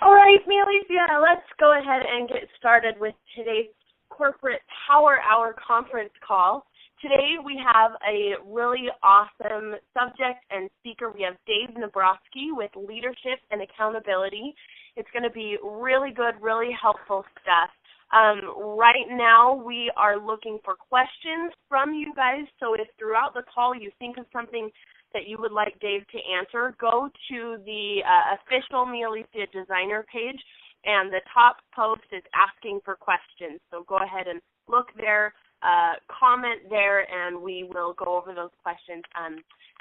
All right, Alicia, let's go ahead and get started with today's Corporate Power Hour conference call. Today we have a really awesome subject and speaker. We have Dave Nabrotzky with Leadership and Accountability. It's going to be really good, really helpful stuff. Right now we are looking for questions from you guys, so if throughout the call you think of something that you would like Dave to answer, go to the official Me Alicia designer page, and the top post is asking for questions. So go ahead and look there, comment there, and we will go over those questions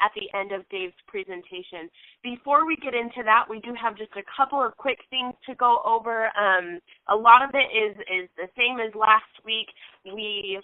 at the end of Dave's presentation. Before we get into that, we do have just a couple of quick things to go over. A lot of it is the same as last week. We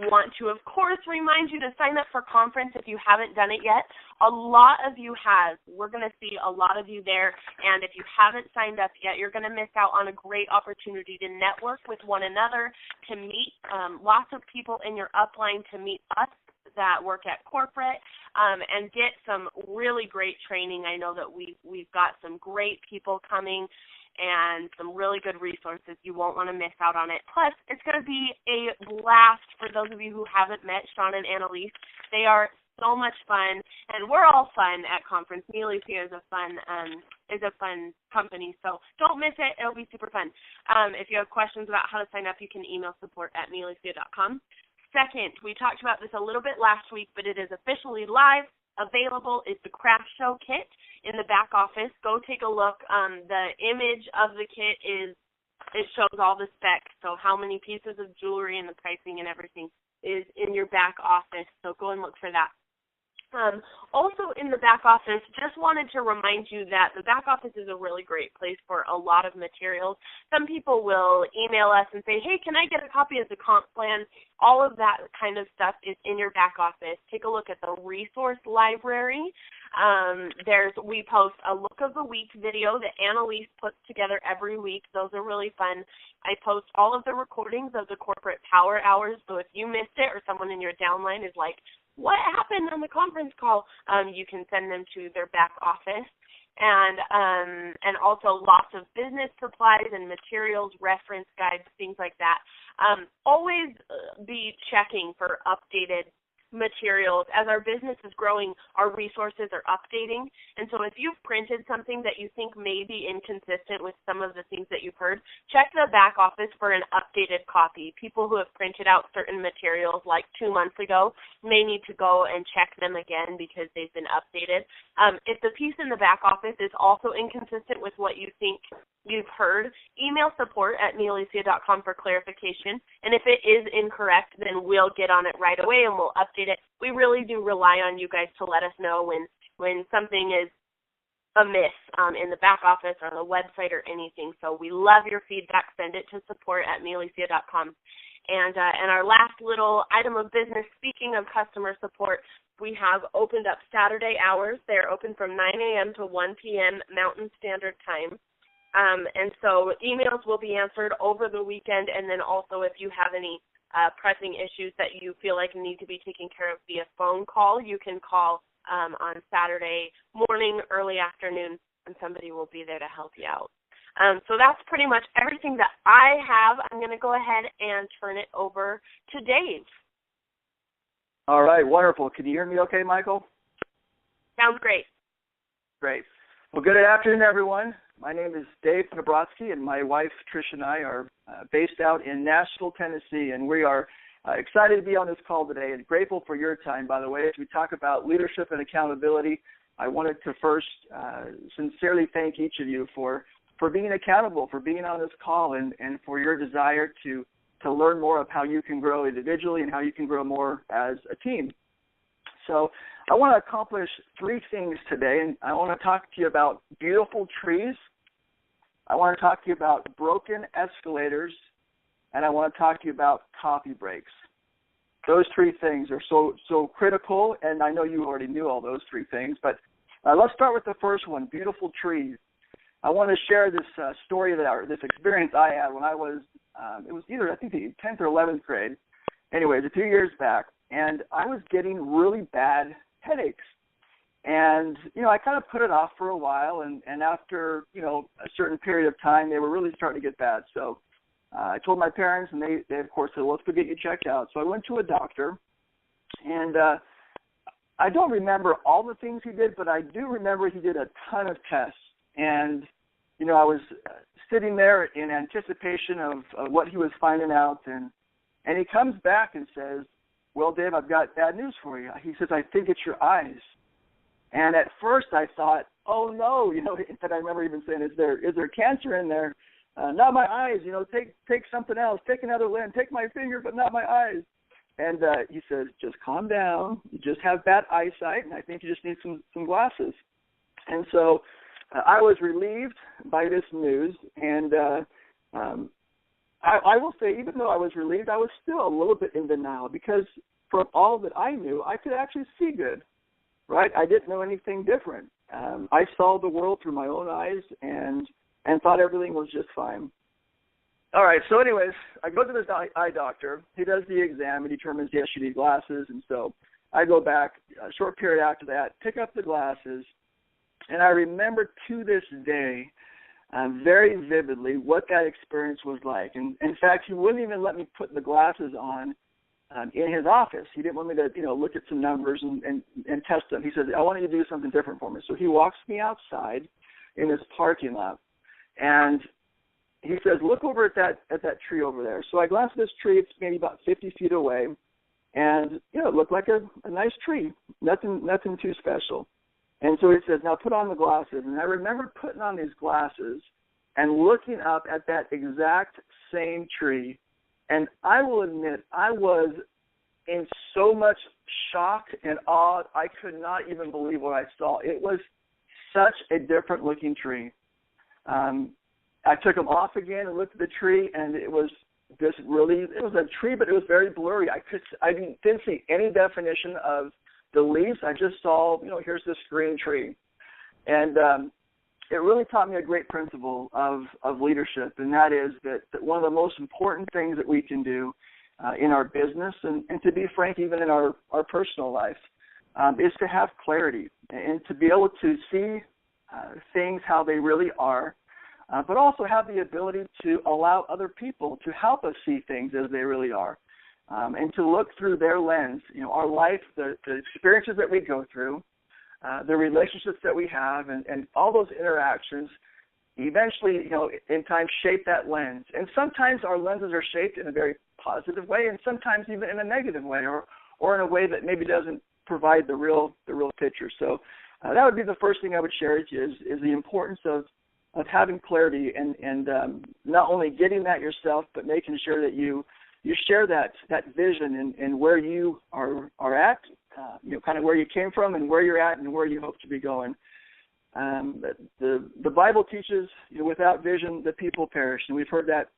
want to, of course, remind you to sign up for conference if you haven't done it yet. A lot of you have. We're going to see a lot of you there, and if you haven't signed up yet, you're going to miss out on a great opportunity to network with one another, to meet lots of people in your upline, to meet us that work at corporate, and get some really great training. I know that we've got some great people coming and some really good resources. You won't want to miss out on it. Plus, it's going to be a blast for those of you who haven't met Sean and Annalise. They are so much fun, and we're all fun at conference. Me Alicia is a fun company, so don't miss it. It'll be super fun. If you have questions about how to sign up, you can email support@mealicia.com. Second, we talked about this a little bit last week, but it is officially live. Available is the craft show kit in the back office. Go take a look. The image of the kit it shows all the specs, so how many pieces of jewelry and the pricing and everything is in your back office, so go and look for that. Also in the back office, just wanted to remind you that the back office is a really great place for a lot of materials. Some people will email us and say, hey, can I get a copy of the comp plan? All of that kind of stuff is in your back office. Take a look at the resource library. We post a look of the week video that Annalise puts together every week. Those are really fun. I post all of the recordings of the corporate power hours, so if you missed it or someone in your downline is like, what happened on the conference call, you can send them to their back office. And also lots of business supplies and materials, reference guides, things like that. Always be checking for updated materials. As our business is growing, our resources are updating. And so if you've printed something that you think may be inconsistent with some of the things that you've heard, check the back office for an updated copy. People who have printed out certain materials like 2 months ago may need to go and check them again because they've been updated. If the piece in the back office is also inconsistent with what you think you've heard, email support@mealicia.com for clarification. And if it is incorrect, then we'll get on it right away and we'll update it. We really do rely on you guys to let us know when something is amiss in the back office or the website or anything. So we love your feedback. Send it to support@mealicia.com. And our last little item of business, speaking of customer support, we have opened up Saturday hours. They're open from 9 a.m. to 1 p.m. Mountain Standard Time. And so emails will be answered over the weekend, and then also if you have any pressing issues that you feel like need to be taken care of via phone call, you can call on Saturday morning, early afternoon, and somebody will be there to help you out. So that's pretty much everything that I have. I'm going to go ahead and turn it over to Dave. All right, wonderful. Can you hear me okay, Michael? Sounds great. Great. Well, good afternoon, everyone. My name is Dave Nabrotzky, and my wife, Trish, and I are based out in Nashville, Tennessee, and we are excited to be on this call today and grateful for your time, by the way. As we talk about leadership and accountability, I wanted to first sincerely thank each of you for being accountable, for being on this call, and for your desire to learn more of how you can grow individually and how you can grow more as a team. So I want to accomplish 3 things today, and I want to talk to you about beautiful trees. I want to talk to you about broken escalators, and I want to talk to you about coffee breaks. Those 3 things are so critical, and I know you already knew all those 3 things, but let's start with the first one, beautiful trees. I want to share this story this experience I had when I was, it was either, I think, the 10th or 11th grade. Anyways, a few years back, and I was getting really bad headaches. And, I kind of put it off for a while, and after, a certain period of time, they were really starting to get bad. So I told my parents, and they of course, said, well, let's go get you checked out. So I went to a doctor, and I don't remember all the things he did, but I do remember he did a ton of tests. And, I was sitting there in anticipation of what he was finding out, and he comes back and says, well, Dave, I've got bad news for you. He says, I think it's your eyes. And at first I thought, oh, no, that I remember even saying, is there cancer in there? Not my eyes, take something else, take another limb, take my finger, but not my eyes. And he says, just calm down. You just have bad eyesight, and I think you just need some glasses. And so I was relieved by this news, and I will say, even though I was relieved, I was still a little bit in denial, because from all that I knew, I could actually see good. Right? I didn't know anything different. I saw the world through my own eyes and thought everything was just fine. All right, so anyways, I go to this eye doctor. He does the exam and determines, yes, you need glasses. And so I go back a short period after that, pick up the glasses, and I remember to this day very vividly what that experience was like. And in fact, he wouldn't even let me put the glasses on in his office. He didn't want me to, look at some numbers and test them. He said, I want you to do something different for me. So he walks me outside in this parking lot, and he says, look over at that tree over there. So I glance at this tree. It's maybe about 50 feet away, and it looked like a nice tree. Nothing too special. And so he says, now put on the glasses. And I remember putting on these glasses and looking up at that exact same tree. And I will admit, I was in so much shock and awe, I could not even believe what I saw. It was such a different-looking tree. I took them off again and looked at the tree, and it was a tree, but it was very blurry. I didn't see any definition of the leaves. I just saw, here's this green tree. And it really taught me a great principle of leadership, and that is that one of the most important things that we can do in our business, and to be frank, even in our personal life, is to have clarity and to be able to see things how they really are, but also have the ability to allow other people to help us see things as they really are, and to look through their lens. Our life, the experiences that we go through, the relationships that we have, and all those interactions eventually, in time shape that lens. And sometimes our lenses are shaped in a very positive way, and sometimes even in a negative way, or in a way that maybe doesn't provide the real picture. So that would be the first thing I would share with you is the importance of having clarity and not only getting that yourself, but making sure that you share that vision and where you are at, kind of where you came from and where you're at and where you hope to be going. The Bible teaches, without vision, the people perish, and we've heard that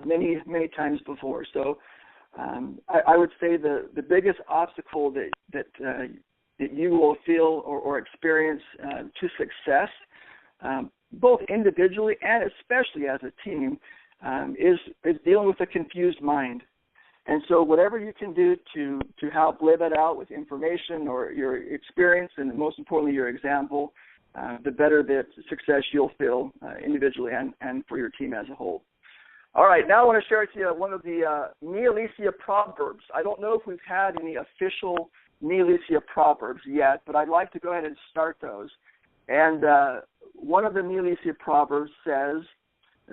many times before. So I would say the biggest obstacle that you will feel or experience to success, both individually and especially as a team, is dealing with a confused mind. And so whatever you can do to help lay that out with information or your experience, and most importantly your example, the better the success you'll feel individually and for your team as a whole. All right, now I want to share with you one of the Me Alicia Proverbs. I don't know if we've had any official Me Alicia Proverbs yet, but I'd like to go ahead and start those. And one of the Me Alicia Proverbs says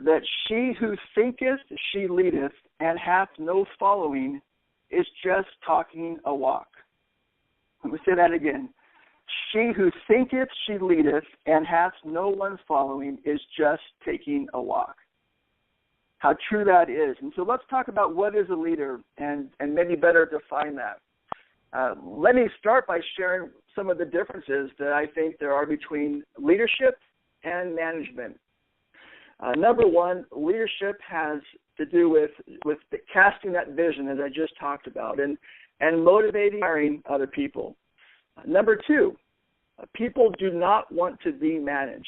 that she who thinketh she leadeth and hath no following is just talking a walk. Let me say that again. She who thinketh she leadeth and hath no one following is just taking a walk. How true that is. And so let's talk about what is a leader and maybe better define that. Let me start by sharing some of the differences that I think there are between leadership and management. Number one, leadership has to do with casting that vision, as I just talked about, and motivating, hiring other people. Number two, people do not want to be managed,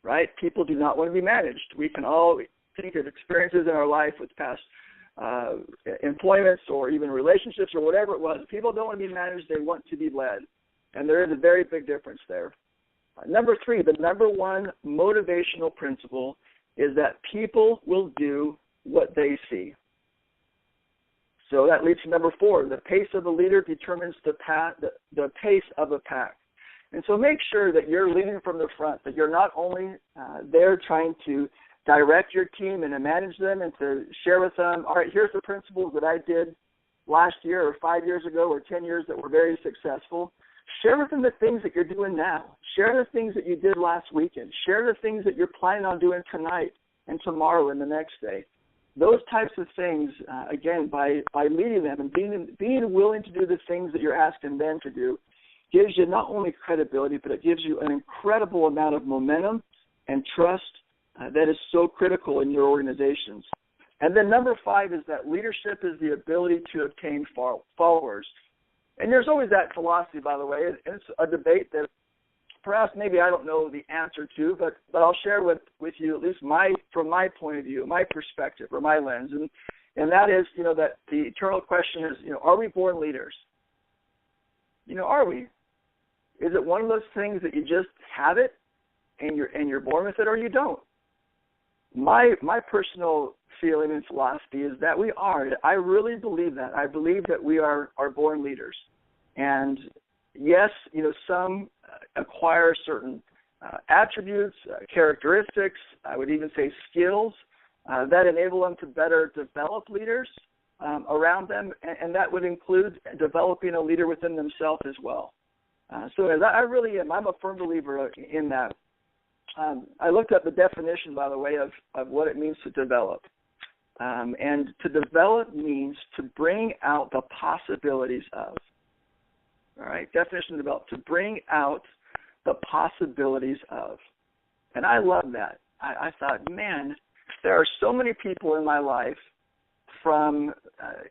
right? People do not want to be managed. We can all think of experiences in our life with past employments or even relationships or whatever it was. People don't want to be managed. They want to be led. And there is a very big difference there. Number 3, the number one motivational principle is that people will do what they see. So that leads to number 4, the pace of a leader determines the pace of a pack. And so make sure that you're leading from the front, that you're not only there trying to direct your team and to manage them and to share with them, all right, here's the principles that I did last year or 5 years ago or 10 years that were very successful. Share with them the things that you're doing now. Share the things that you did last weekend. Share the things that you're planning on doing tonight and tomorrow and the next day. Those types of things, again, by leading them and being willing to do the things that you're asking them to do, gives you not only credibility, but it gives you an incredible amount of momentum and trust that is so critical in your organizations. And then number 5 is that leadership is the ability to obtain followers. And there's always that philosophy, by the way. It's a debate that perhaps maybe I don't know the answer to, but I'll share with you at least from my point of view, my perspective or my lens. And that is, that the eternal question is, are we born leaders? Are we? Is it one of those things that you just have it and you're born with it, or you don't? My personal feeling and philosophy is that we are. I really believe that. I believe that we are born leaders. And yes, some acquire certain attributes, characteristics, I would even say skills, that enable them to better develop leaders around them, and that would include developing a leader within themselves as well. So I really am. I'm a firm believer in that. I looked up the definition, by the way, of what it means to develop. And to develop means to bring out the possibilities of. All right, definition of develop, to bring out the possibilities of. And I love that. I thought, man, there are so many people in my life from,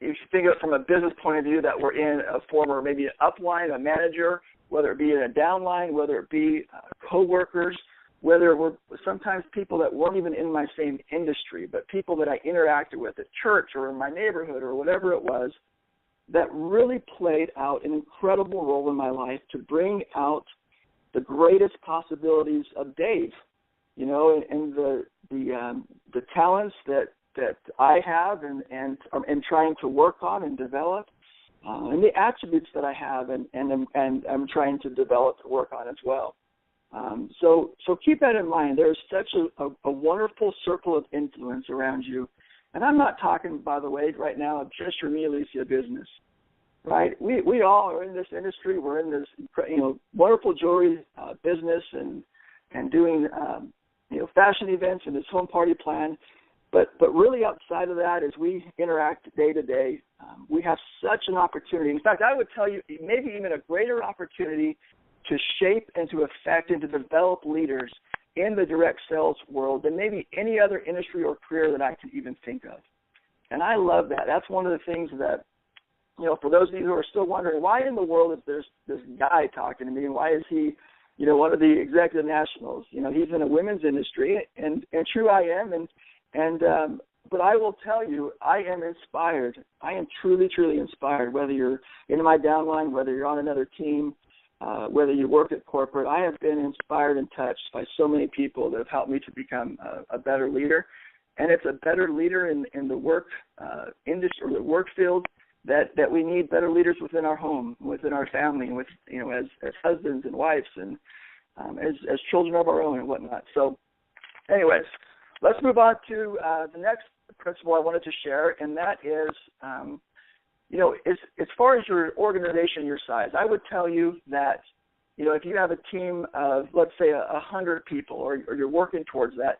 if you think of it from a business point of view, that were in a former, maybe an upline, a manager, whether it be in a downline, whether it be co-workers, whether it were sometimes people that weren't even in my same industry, but people that I interacted with at church or in my neighborhood or whatever it was, that really played out an incredible role in my life to bring out the greatest possibilities of Dave, and the talents that I have and trying to work on and develop, and the attributes that I have and I'm trying to develop and work on as well. So keep that in mind. There's such a wonderful circle of influence around you. And I'm not talking, by the way, right now of just your Me Alicia business, right? We all are in this industry. We're in this, wonderful jewelry business and doing, fashion events and this home party plan. But really outside of that, as we interact day to day, we have such an opportunity. In fact, I would tell you maybe even a greater opportunity to shape and to affect and to develop leaders in the direct sales world than maybe any other industry or career that I can even think of. And I love that. That's one of the things that, for those of you who are still wondering, why in the world is there this guy talking to me, and why is he, one of the executive nationals? He's in a women's industry, and true I am, but I will tell you, I am inspired. I am truly, truly inspired, whether you're in my downline, whether you're on another team, whether you work at corporate. I have been inspired and touched by so many people that have helped me to become a better leader. And it's a better leader in the work industry or the work field that we need better leaders within our home, within our family, and with as husbands and wives and as children of our own and whatnot. So, anyways, let's move on to the next principle I wanted to share, and that is, as far as your organization, your size, I would tell you that, if you have a team of, let's say, 100 people, or you're working towards that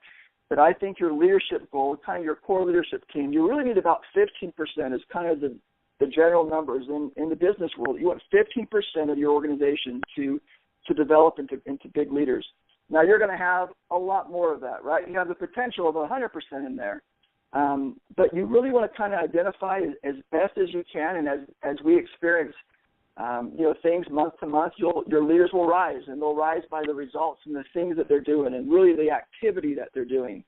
I think your leadership goal, kind of your core leadership team, you really need about 15% is kind of the general numbers in the business world. You want 15% of your organization to develop into big leaders. Now, you're going to have a lot more of that, right? You have the potential of 100% in there. But you really want to kind of identify as best as you can, and as we experience, things month to month, your leaders will rise, and they'll rise by the results and the things that they're doing, and really the activity that they're doing.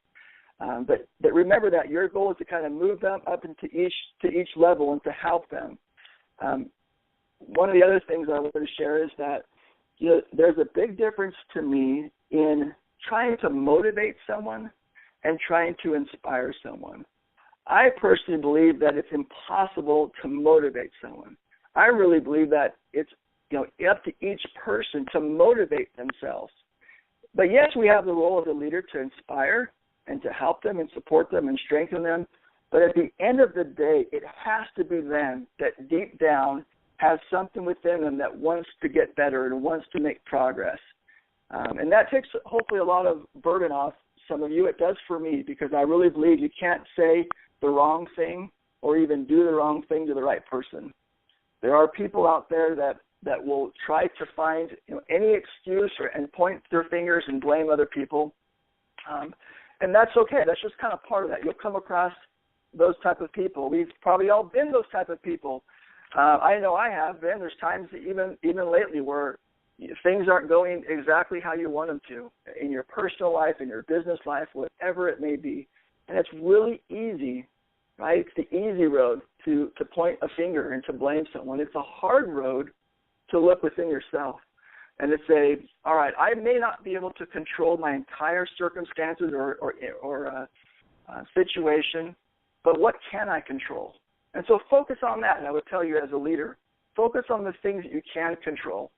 But remember that your goal is to kind of move them up to each level and to help them. One of the other things I wanted to share is that there's a big difference to me in trying to motivate someone and trying to inspire someone. I personally believe that it's impossible to motivate someone. I really believe that it's up to each person to motivate themselves. But yes, we have the role of the leader to inspire and to help them and support them and strengthen them. But at the end of the day, it has to be them that deep down has something within them that wants to get better and wants to make progress. And that takes hopefully a lot of burden off some of you. It does for me, because I really believe you can't say the wrong thing or even do the wrong thing to the right person. There are people out there that will try to find any excuse and point their fingers and blame other people. And that's okay. That's just kind of part of that. You'll come across those type of people. We've probably all been those type of people. I know I have been. There's times even lately where things aren't going exactly how you want them to in your personal life, in your business life, whatever it may be. And it's really easy, right? It's the easy road to point a finger and to blame someone. It's a hard road to look within yourself and to say, all right, I may not be able to control my entire circumstances or situation, but what can I control? And so focus on that. And I would tell you as a leader, focus on the things that you can control.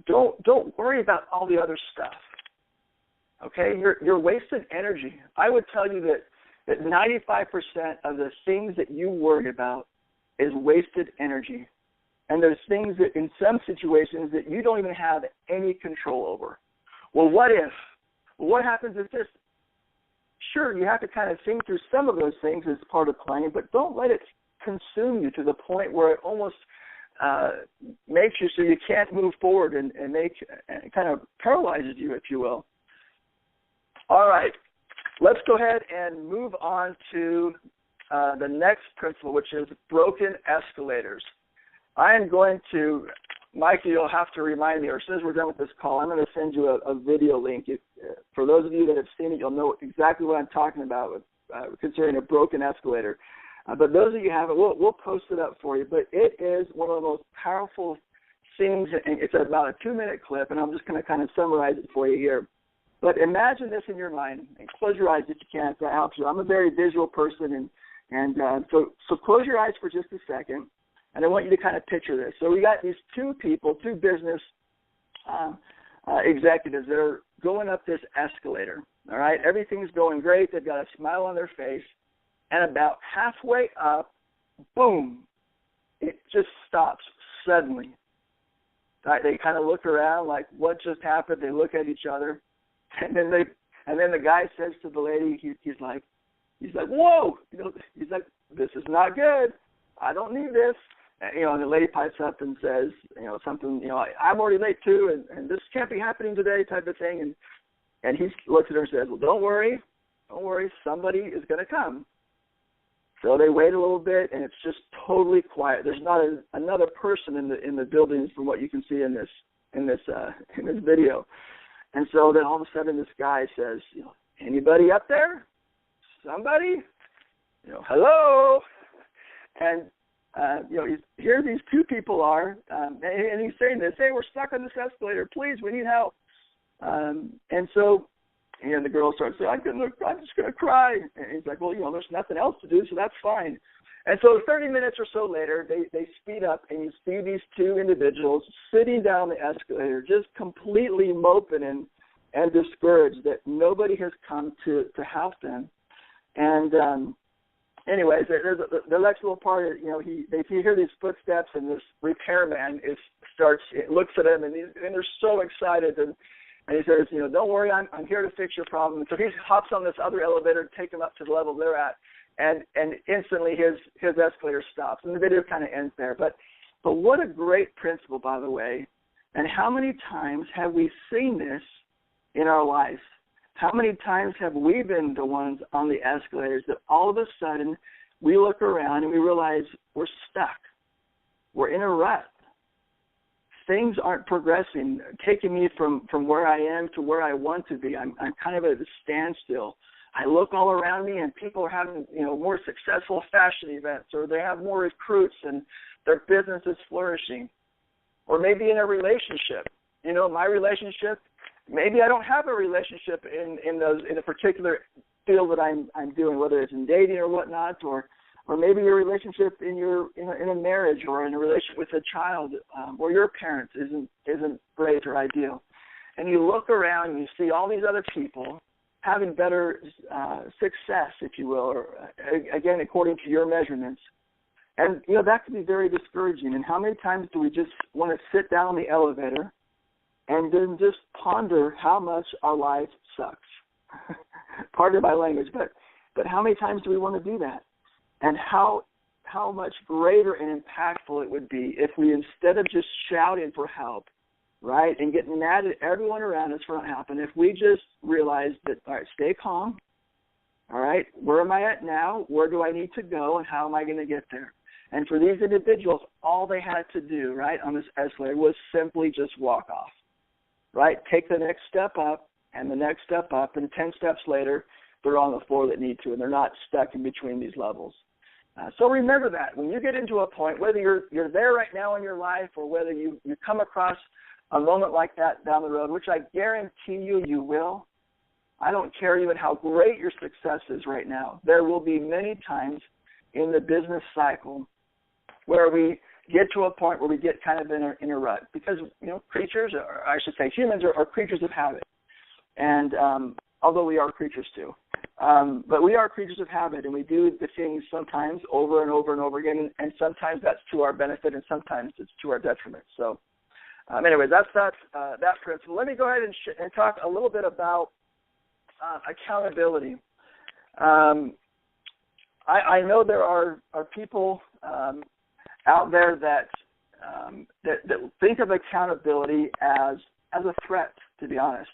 Don't worry about all the other stuff. Okay, you're wasting energy. I would tell you that 95% of the things that you worry about is wasted energy. And there's things that in some situations that you don't even have any control over. Well, what if? Well, what happens if this? Sure, you have to kind of think through some of those things as part of planning, but don't let it consume you to the point where it almost makes you so you can't move forward and kind of paralyzes you, if you will. All right, let's go ahead and move on to the next principle, which is broken escalators. I am going to, Mikey, you'll have to remind me, or as soon as we're done with this call, I'm going to send you a video link. For those of you that have seen it, you'll know exactly what I'm talking about concerning a broken escalator. But those of you who haven't, we'll post it up for you. But it is one of the most powerful things, and it's about a 2-minute clip, and I'm just going to kind of summarize it for you here. But imagine this in your mind, and close your eyes if you can, if that helps you. I'm a very visual person, and so close your eyes for just a second, and I want you to kind of picture this. So we got these two people, two business executives that are going up this escalator, all right? Everything's going great. They've got a smile on their face. And about halfway up, boom, it just stops suddenly. Right? They kind of look around like, what just happened? They look at each other. And then the guy says to the lady, he's like, whoa, he's like, this is not good. I don't need this. And the lady pipes up and says, something, I'm already late too, and this can't be happening today, type of thing. And he looks at her and says, well, don't worry, somebody is going to come. So they wait a little bit, and it's just totally quiet. There's not another person in the building from what you can see in this video. And so then all of a sudden this guy says, anybody up there? Somebody? Hello? And here these two people are, and he's saying this, hey, we're stuck on this escalator. Please, we need help. And so the girl starts saying, I'm just going to cry. And he's like, well, there's nothing else to do, so that's fine. And so 30 minutes or so later, they speed up, and you see these two individuals sitting down the escalator, just completely moping and discouraged that nobody has come to help them. And anyways, there's the next little part, they hear these footsteps, and this repairman looks at him, and they're so excited, and he says, don't worry, I'm here to fix your problem. And so he hops on this other elevator to take them up to the level they're at, and instantly his escalator stops, and the video kind of ends there. But what a great principle, by the way, and how many times have we seen this in our lives? How many times have we been the ones on the escalators that all of a sudden we look around and we realize we're stuck, we're in a rut, things aren't progressing, taking me from where I am to where I want to be. I'm kind of at a standstill. I look all around me and people are having more successful fashion events, or they have more recruits and their business is flourishing. Or maybe in a relationship, my relationship, maybe I don't have a relationship in a particular field that I'm doing, whether it's in dating or whatnot, or maybe your relationship in a marriage or in a relationship with a child or your parents isn't great or ideal. And you look around and you see all these other people having better success, if you will, or again, according to your measurements. And, that can be very discouraging. And how many times do we just want to sit down in the elevator and then just ponder how much our life sucks? Pardon my language, but how many times do we want to do that? And how much greater and impactful it would be if we, instead of just shouting for help, right, and getting mad at everyone around us for not helping, if we just realize that, all right, stay calm, all right, where am I at now? Where do I need to go, and how am I going to get there? And for these individuals, all they had to do, right, on this escalator was simply just walk off, right, take the next step up and the next step up, and 10 steps later, they're on the floor that need to, and they're not stuck in between these levels. So remember that. When you get into a point, whether you're there right now in your life or whether you come across a moment like that down the road, which I guarantee you will, I don't care even how great your success is right now. There will be many times in the business cycle where we get to a point where we get kind of in a rut because, creatures, or I should say humans, are creatures of habit. And although we are creatures too. But we are creatures of habit, and we do the things sometimes over and over and over again, and sometimes that's to our benefit, and sometimes it's to our detriment. So anyway, that's that principle. Let me go ahead and talk a little bit about accountability. I know there are people out there that think of accountability as a threat, to be honest.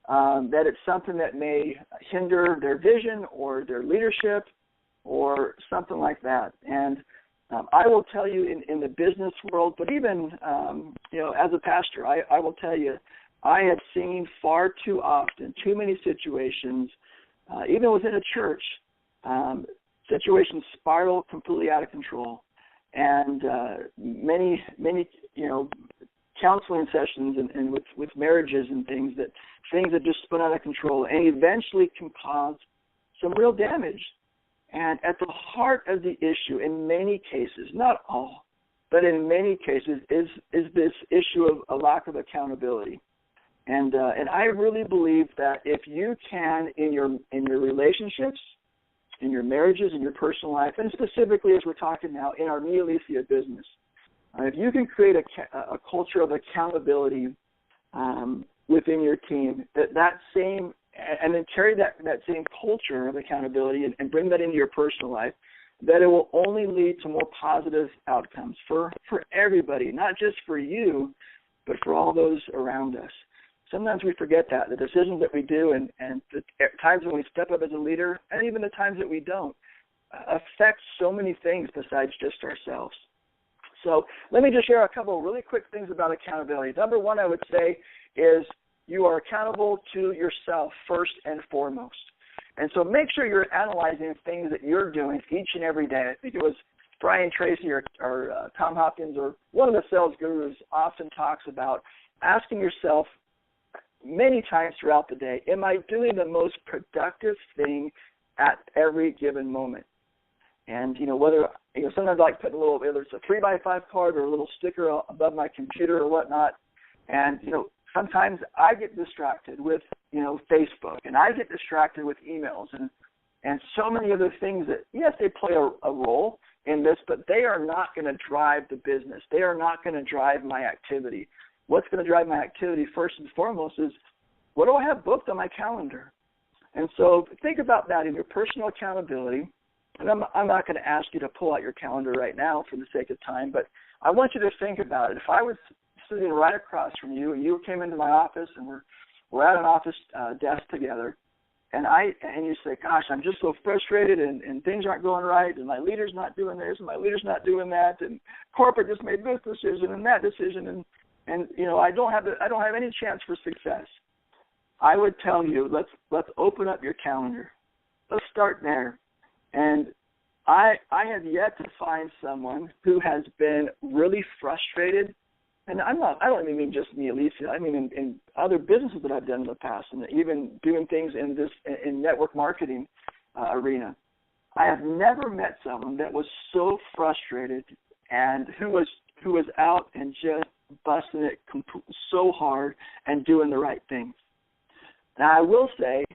That it's something that may hinder their vision or their leadership or something like that. And I will tell you in the business world, but even, as a pastor, I will tell you, I have seen far too often, too many situations, even within a church, situations spiral completely out of control. And many, counseling sessions and with marriages and things that just spin out of control and eventually can cause some real damage. And at the heart of the issue, in many cases, not all, but in many cases, is this issue of a lack of accountability. And I really believe that if you can, in your relationships, in your marriages, in your personal life, and specifically as we're talking now in our Mia Alicia business, if you can create a culture of accountability within your team, that same, and then carry that same culture of accountability and bring that into your personal life, that it will only lead to more positive outcomes for everybody, not just for you, but for all those around us. Sometimes we forget that. The decisions that we do and the times when we step up as a leader, and even the times that we don't, affect so many things besides just ourselves. So let me just share a couple of really quick things about accountability. Number one, I would say, is you are accountable to yourself first and foremost. And so make sure you're analyzing things that you're doing each and every day. I think it was Brian Tracy or Tom Hopkins or one of the sales gurus often talks about asking yourself many times throughout the day, am I doing the most productive thing at every given moment? And, whether, sometimes I like putting whether it's a 3x5 card or a little sticker above my computer or whatnot. And, sometimes I get distracted with, Facebook, and I get distracted with emails and so many other things that, yes, they play a role in this, but they are not going to drive the business. They are not going to drive my activity. What's going to drive my activity first and foremost is, what do I have booked on my calendar? And so think about that in your personal accountability. And I'm not going to ask you to pull out your calendar right now for the sake of time, but I want you to think about it. If I was sitting right across from you and you came into my office and we're at an office desk together, and you say, gosh, I'm just so frustrated and things aren't going right, and my leader's not doing this and my leader's not doing that, and corporate just made this decision and that decision, and I don't have any chance for success. I would tell you, let's open up your calendar. Let's start there. And I have yet to find someone who has been really frustrated and I don't even mean just me, Alicia. I mean in other businesses that I've done in the past, and even doing things in network marketing arena. I have never met someone that was so frustrated and who was out and just busting it so hard and doing the right things. Now, I will say,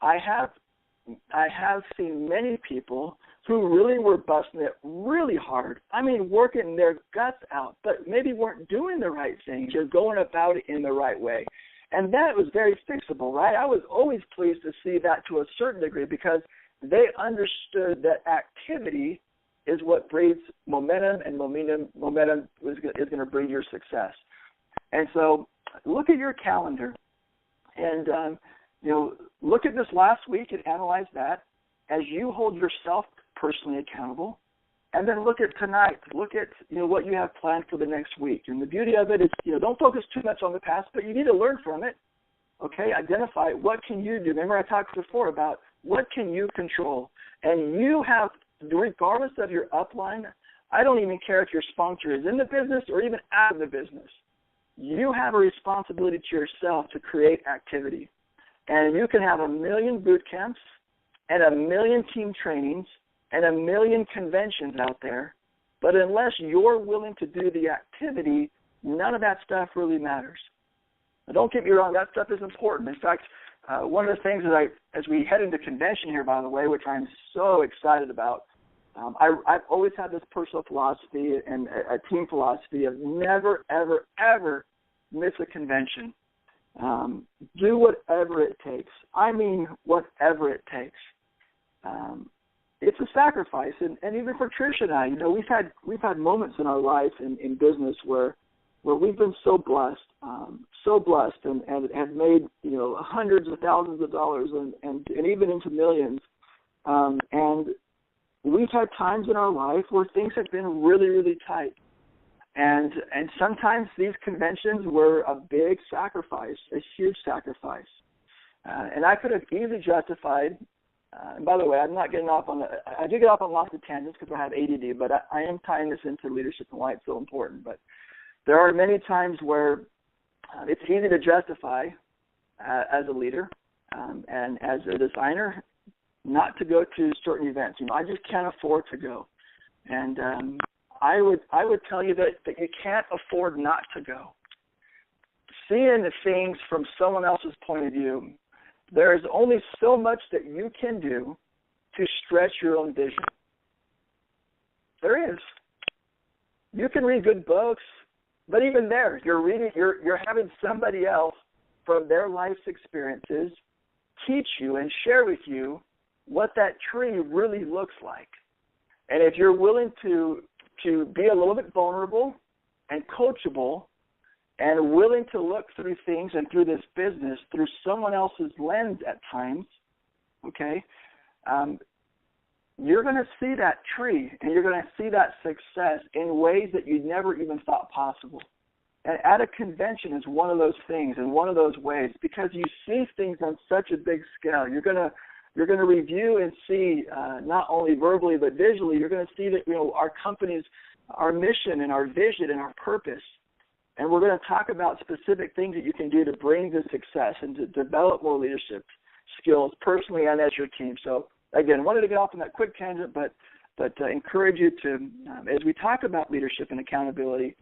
I have seen many people who really were busting it really hard. I mean, working their guts out, but maybe weren't doing the right things or going about it in the right way. And that was very fixable, right? I was always pleased to see that to a certain degree because they understood that activity is what breeds momentum, and momentum is going to bring your success. And so look at your calendar and, look at this last week and analyze that as you hold yourself personally accountable. And then look at tonight. Look at, what you have planned for the next week. And the beauty of it is, don't focus too much on the past, but you need to learn from it. Okay, identify what can you do. Remember I talked before about what can you control. And you have, regardless of your upline, I don't even care if your sponsor is in the business or even out of the business. You have a responsibility to yourself to create activity. And you can have 1 million boot camps and 1 million team trainings and 1 million conventions out there, but unless you're willing to do the activity, none of that stuff really matters. Now, don't get me wrong, that stuff is important. In fact, one of the things that as we head into convention here, by the way, which I'm so excited about, I've always had this personal philosophy and a team philosophy of never, ever, ever miss a convention. Do whatever it takes. I mean, whatever it takes. It's a sacrifice, and even for Trish and I, we've had moments in our life in business where we've been so blessed, and have made hundreds of thousands of dollars and even into millions, and we've had times in our life where things have been really, really tight. And sometimes these conventions were a big sacrifice, a huge sacrifice. And I could have easily justified, and by the way, I'm not getting off on I do get off on lots of tangents because I have ADD, but I am tying this into leadership and why it's so important. But there are many times where it's easy to justify as a leader and as a designer not to go to certain events. I just can't afford to go. And I would tell you that you can't afford not to go. Seeing the things from someone else's point of view, there is only so much that you can do to stretch your own vision. There is. You can read good books, but even there, you're having somebody else from their life's experiences teach you and share with you what that tree really looks like. And if you're willing to be a little bit vulnerable and coachable and willing to look through things and through this business through someone else's lens at times, okay, you're going to see that tree and you're going to see that success in ways that you never even thought possible. And at a convention is one of those things and one of those ways because you see things on such a big scale. You're going to review and see not only verbally but visually. You're going to see that our company's, our mission and our vision and our purpose. And we're going to talk about specific things that you can do to bring the success and to develop more leadership skills personally and as your team. So again, wanted to get off on that quick tangent, but encourage you to, as we talk about leadership and accountability,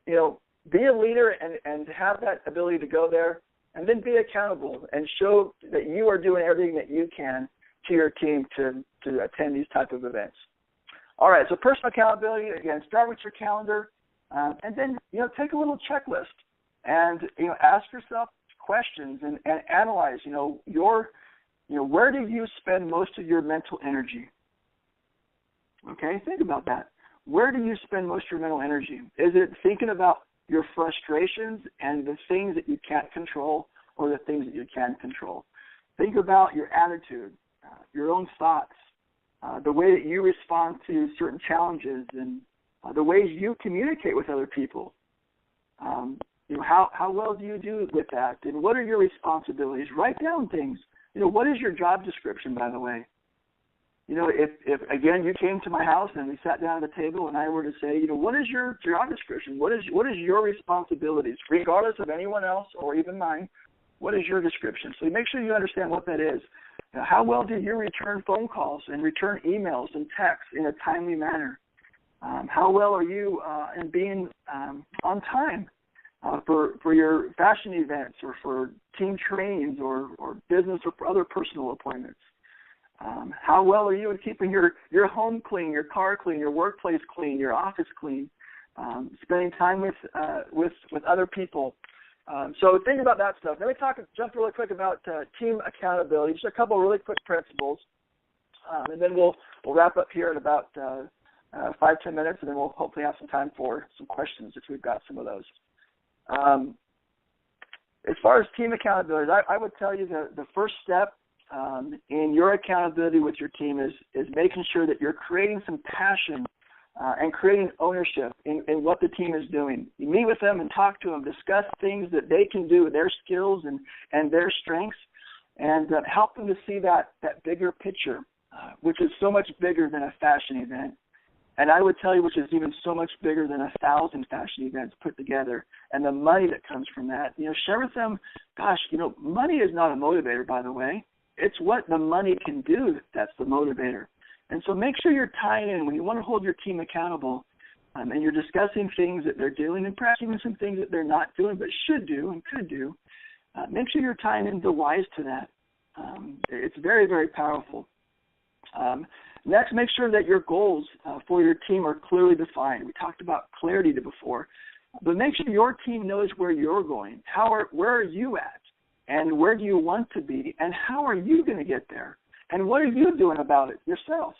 be a leader and have that ability to go there. And then be accountable and show that you are doing everything that you can to your team to attend these type of events. All right, so personal accountability, again, start with your calendar, and then, take a little checklist and, ask yourself questions and analyze, where do you spend most of your mental energy? Okay, think about that. Where do you spend most of your mental energy? Is it thinking about your frustrations and the things that you can't control or the things that you can control? Think about your attitude, your own thoughts, the way that you respond to certain challenges and the ways you communicate with other people. How well do you do with that? And what are your responsibilities? Write down things. What is your job description, by the way? if again you came to my house and we sat down at the table and I were to say, what is your job description? What is your responsibilities, regardless of anyone else or even mine? What is your description? So make sure you understand what that is. How well do you return phone calls and return emails and texts in a timely manner? How well are you in being on time for your fashion events or for team trainings or business or for other personal appointments? How well are you in keeping your home clean, your car clean, your workplace clean, your office clean, spending time with other people? So think about that stuff. Let me jump really quick about team accountability. Just a couple of really quick principles, and then we'll wrap up here in about 5-10 minutes, and then we'll hopefully have some time for some questions if we've got some of those. As far as team accountability, I would tell you the first step in your accountability with your team is making sure that you're creating some passion and creating ownership in what the team is doing. You meet with them and talk to them, discuss things that they can do, their skills and their strengths, and help them to see that bigger picture, which is so much bigger than a fashion event. And I would tell you, which is even so much bigger than 1,000 fashion events put together, and the money that comes from that. Share with them, gosh, money is not a motivator, by the way. It's what the money can do that's the motivator. And so make sure you're tying in when you want to hold your team accountable, and you're discussing things that they're doing and perhaps even some things that they're not doing but should do and could do. Make sure you're tying in the whys to that. It's very, very powerful. Next, make sure that your goals for your team are clearly defined. We talked about clarity before, but make sure your team knows where you're going. Where are you at? And where do you want to be? And how are you going to get there? And what are you doing about it yourself?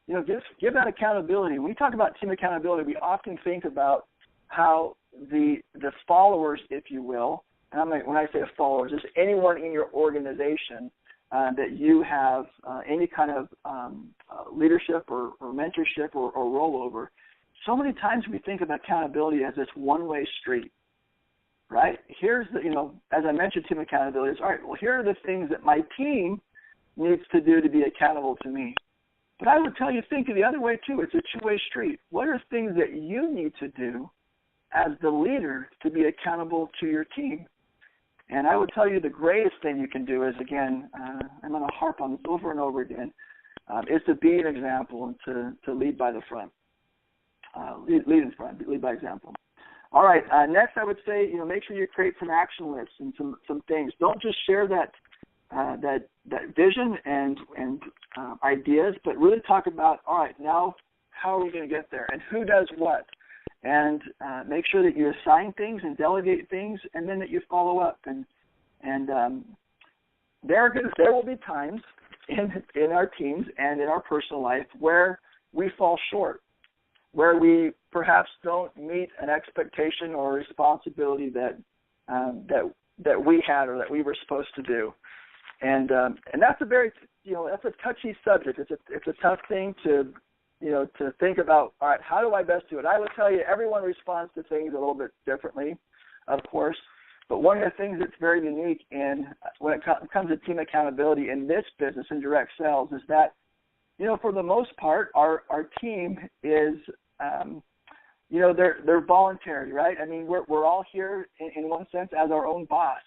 Give that accountability. When we talk about team accountability, we often think about how the followers, if you will, and when I say followers, it's anyone in your organization that you have any kind of leadership or mentorship or rollover. So many times we think of accountability as this one-way street, right? Here's as I mentioned, team accountability is, all right, well, here are the things that my team needs to do to be accountable to me. But I would tell you, think of the other way too. It's a two-way street. What are things that you need to do as the leader to be accountable to your team? And I would tell you the greatest thing you can do is, again, I'm going to harp on this over and over again, is to be an example and to lead by the front. Lead in front, lead by example. All right, next I would say, make sure you create some action lists and some things. Don't just share that vision and ideas, but really talk about, all right, now how are we going to get there and who does what? And make sure that you assign things and delegate things, and then that you follow up. And there will be times in our teams and in our personal life where we fall short, where we perhaps don't meet an expectation or responsibility that we had or that we were supposed to do. And that's a very that's a touchy subject. It's a tough thing to think about. All right, how do I best do it? I would tell you, everyone responds to things a little bit differently, of course. But one of the things that's very unique when it comes to team accountability in this business, in direct sales, is that for the most part, our team is they're voluntary, right? I mean, we're all here in one sense as our own boss.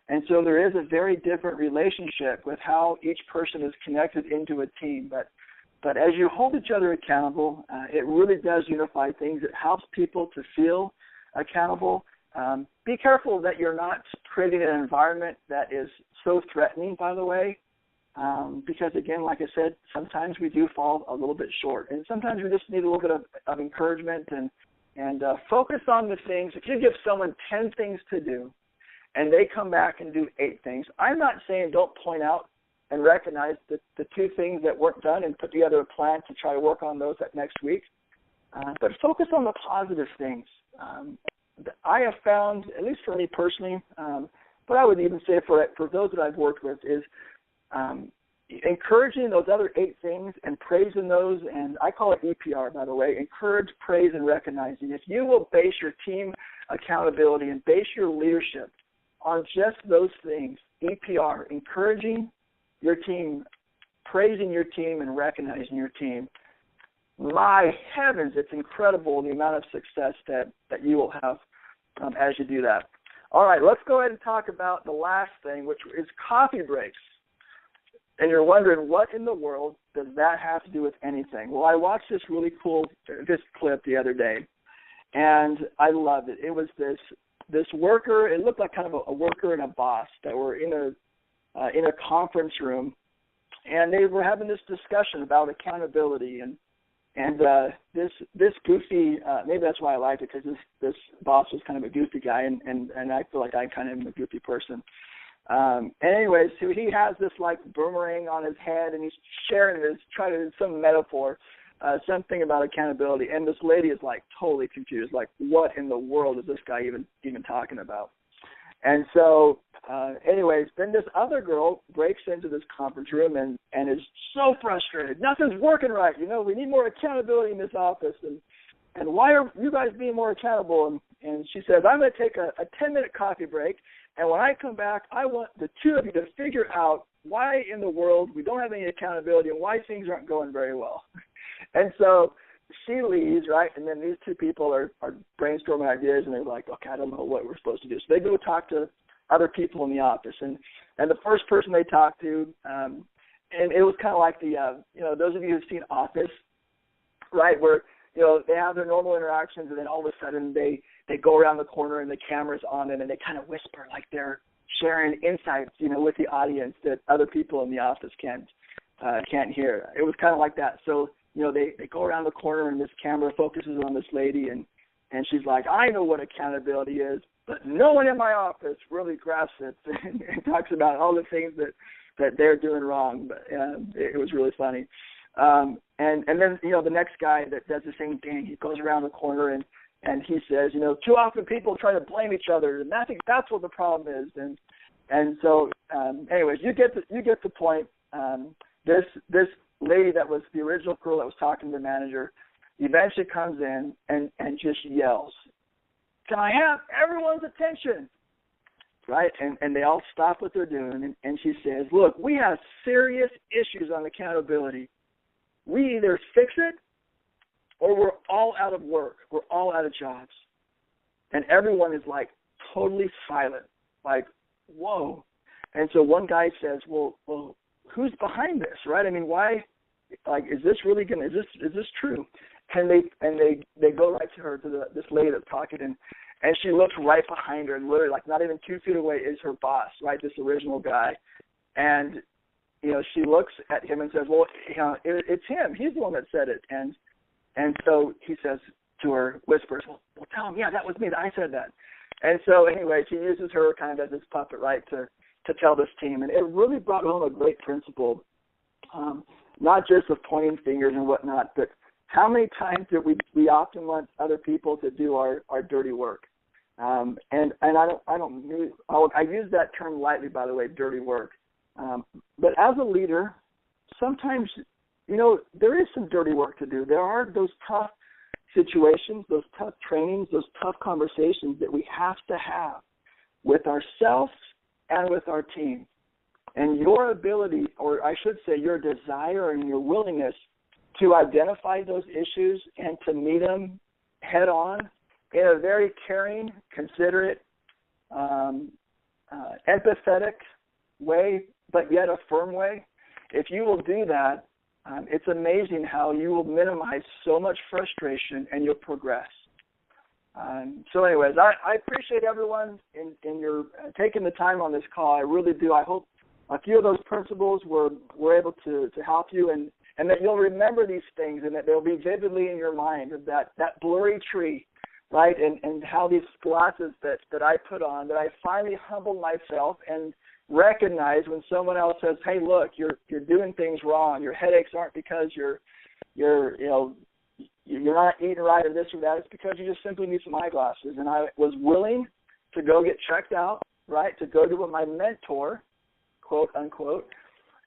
And so there is a very different relationship with how each person is connected into a team. But as you hold each other accountable, it really does unify things. It helps people to feel accountable. Be careful that you're not creating an environment that is so threatening, by the way, because, again, like I said, sometimes we do fall a little bit short. And sometimes we just need a little bit of encouragement and focus on the things. If you give someone 10 things to do, and they come back and do 8 things, I'm not saying don't point out and recognize the 2 things that weren't done and put together a plan to try to work on those that next week. But focus on the positive things. I have found, at least for me personally, but I would even say for those that I've worked with, is encouraging those other 8 things and praising those, and I call it EPR, by the way, encourage, praise, and recognizing. If you will base your team accountability and base your leadership on just those things, EPR, encouraging your team, praising your team and recognizing your team. My heavens, it's incredible the amount of success that you will have as you do that. All right, let's go ahead and talk about the last thing, which is coffee breaks. And you're wondering, what in the world does that have to do with anything? Well, I watched this really cool clip the other day, and I loved it. It was this worker. It looked like kind of a worker and a boss that were in a conference room, and they were having this discussion about accountability. And this goofy, maybe that's why I liked it, because this boss was kind of a goofy guy, and I feel like I kind of am a goofy person. And anyways, so he has this like boomerang on his head, and he's sharing this, trying to do some metaphor, something about accountability. And this lady is like totally confused, like what in the world is this guy even talking about? And so, anyways, then this other girl breaks into this conference room and is so frustrated. Nothing's working right. We need more accountability in this office. And why are you guys being more accountable? And she says, I'm going to take a 10-minute coffee break. And when I come back, I want the two of you to figure out why in the world we don't have any accountability and why things aren't going very well. And so she leaves, right? And then these two people are brainstorming ideas, and they're like, okay, I don't know what we're supposed to do. So they go talk to other people in the office. And the first person they talked to, and it was kind of like those of you who've seen Office, right, where, they have their normal interactions, and then all of a sudden they go around the corner and the camera's on them, and they kind of whisper like they're sharing insights, with the audience that other people in the office can't hear. It was kind of like that. So, they go around the corner, and this camera focuses on this lady, and she's like, I know what accountability is, but no one in my office really grasps it, and talks about all the things that they're doing wrong. But it was really funny. And then, the next guy that does the same thing, he goes around the corner and he says, too often people try to blame each other, and I think that's what the problem is. And so, anyways, you get the point. This lady that was the original girl that was talking to the manager eventually comes in and just yells, can I have everyone's attention? Right? And they all stop what they're doing, and she says, look, we have serious issues on accountability. We either fix it or we're all out of work. We're all out of jobs. And everyone is like totally silent, like, whoa. And so one guy says, well, who's behind this, right? I mean, why, like, is this really is this true? And they go right to her, to this lady that's talking, and she looks right behind her, and literally, like, not even 2 feet away is her boss, right, this original guy. And she looks at him and says, well, it's him. He's the one that said it. And so he says to her, whispers, well, tell him, yeah, that was me. I said that. And so anyway, she uses her kind of as this puppet, right, to tell this team. And it really brought home a great principle, not just of pointing fingers and whatnot, but how many times do we often want other people to do our dirty work? And I use that term lightly, by the way, dirty work. But as a leader, sometimes, there is some dirty work to do. There are those tough situations, those tough trainings, those tough conversations that we have to have with ourselves and with our team. And your ability, or I should say your desire and your willingness to identify those issues and to meet them head on in a very caring, considerate, empathetic way, but yet a firm way, if you will do that, it's amazing how you will minimize so much frustration and you'll progress. So anyways, I appreciate everyone in your taking the time on this call. I really do. I hope a few of those principles were able to help you, and that you'll remember these things, and that they'll be vividly in your mind of that blurry tree, right, and how these glasses that I put on, that I finally humbled myself and recognize when someone else says, hey, look, you're doing things wrong. Your headaches aren't because you're not eating right or this or that. It's because you just simply need some eyeglasses. And I was willing to go get checked out, right, to go to my mentor, quote, unquote,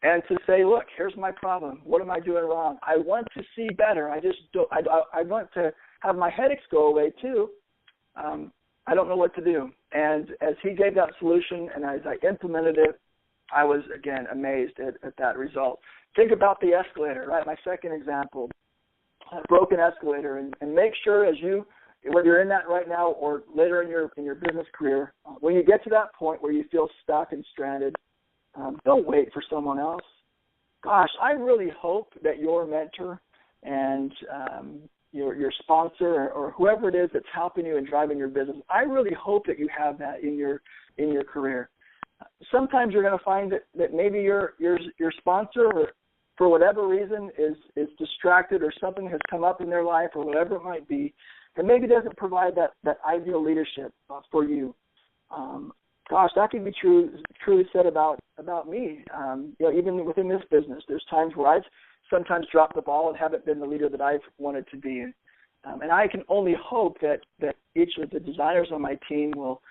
and to say, look, here's my problem. What am I doing wrong? I want to see better. I want to have my headaches go away too. I don't know what to do. And as he gave that solution and as I implemented it, I was, again, amazed at that result. Think about the escalator, right? My second example, a broken escalator, and make sure as you, whether you're in that right now or later in your business career, when you get to that point where you feel stuck and stranded, don't wait for someone else. Gosh, I really hope that your mentor and your sponsor or whoever it is that's helping you and driving your business, I really hope that you have that in your career. Sometimes you're going to find that maybe your sponsor, for whatever reason, is distracted, or something has come up in their life, or whatever it might be, and maybe doesn't provide that ideal leadership for you. Gosh, that can be truly said about me. Even within this business, there's times where I've sometimes dropped the ball and haven't been the leader that I've wanted to be. And I can only hope that each of the designers on my team will,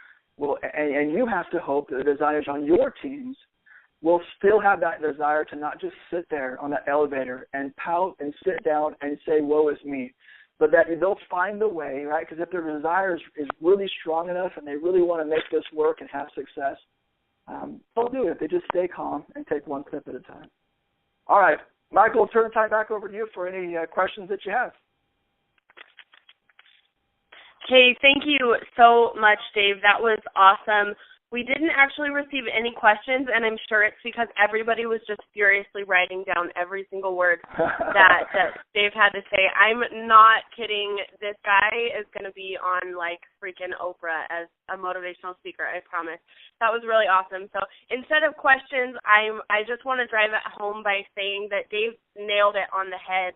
and you have to hope that the designers on your teams will still have that desire to not just sit there on that elevator and pout and sit down and say, woe is me, but that they'll find a way, right? Because if their desire is really strong enough and they really want to make this work and have success, they'll do it. They just stay calm and take one step at a time. All right, Michael, I'll turn the time back over to you for any questions that you have. Okay, thank you so much, Dave. That was awesome. We didn't actually receive any questions, and I'm sure it's because everybody was just furiously writing down every single word that Dave had to say. I'm not kidding. This guy is going to be on, like, freaking Oprah as a motivational speaker, I promise. That was really awesome. So instead of questions, I just want to drive it home by saying that Dave nailed it on the head.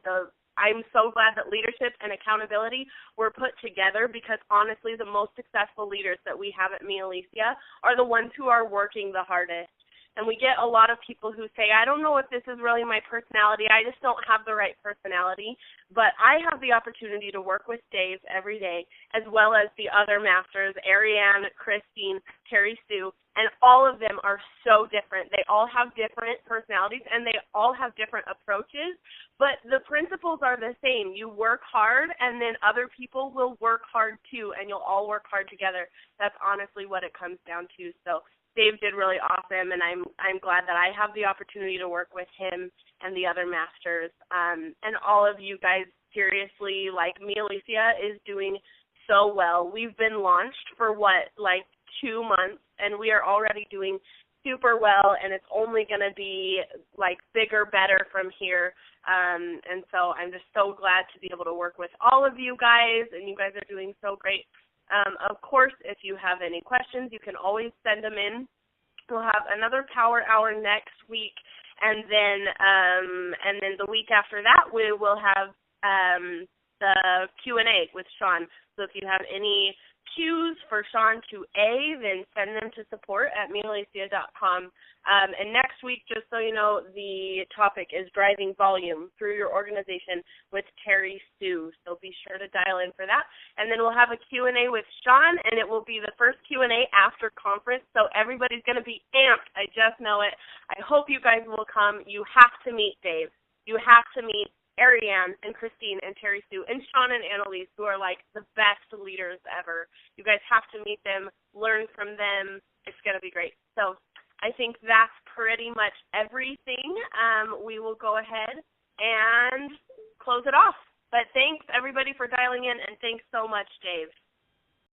I'm so glad that leadership and accountability were put together, because honestly, the most successful leaders that we have at Me Alicia are the ones who are working the hardest. And we get a lot of people who say, I don't know if this is really my personality. I just don't have the right personality. But I have the opportunity to work with Dave every day, as well as the other masters, Ariane, Christine, Terry Sue, and all of them are so different. They all have different personalities, and they all have different approaches, but the principles are the same. You work hard, and then other people will work hard too, and you'll all work hard together. That's honestly what it comes down to. So Dave did really awesome, and I'm glad that I have the opportunity to work with him and the other masters. And all of you guys, seriously, like, Me Alicia is doing so well. We've been launched for 2 months, and we are already doing super well, and it's only going to be, bigger, better from here. And so I'm just so glad to be able to work with all of you guys, and you guys are doing so great. Of course, if you have any questions, you can always send them in. We'll have another Power Hour next week, and then the week after that, we will have the Q&A with Sean. So if you have any cues for Sean to then send them to support@mealicia.com. And next week, just so you know, the topic is driving volume through your organization with Terry Sue. So be sure to dial in for that. And then we'll have a Q&A with Sean, and it will be the first Q&A after conference. So everybody's going to be amped. I just know it. I hope you guys will come. You have to meet Dave. You have to meet Ariane and Christine and Terry Sue and Sean and Annalise, who are the best leaders ever. You guys have to meet them, learn from them. It's going to be great. So I think that's pretty much everything. We will go ahead and close it off. But thanks, everybody, for dialing in, and thanks so much, Dave.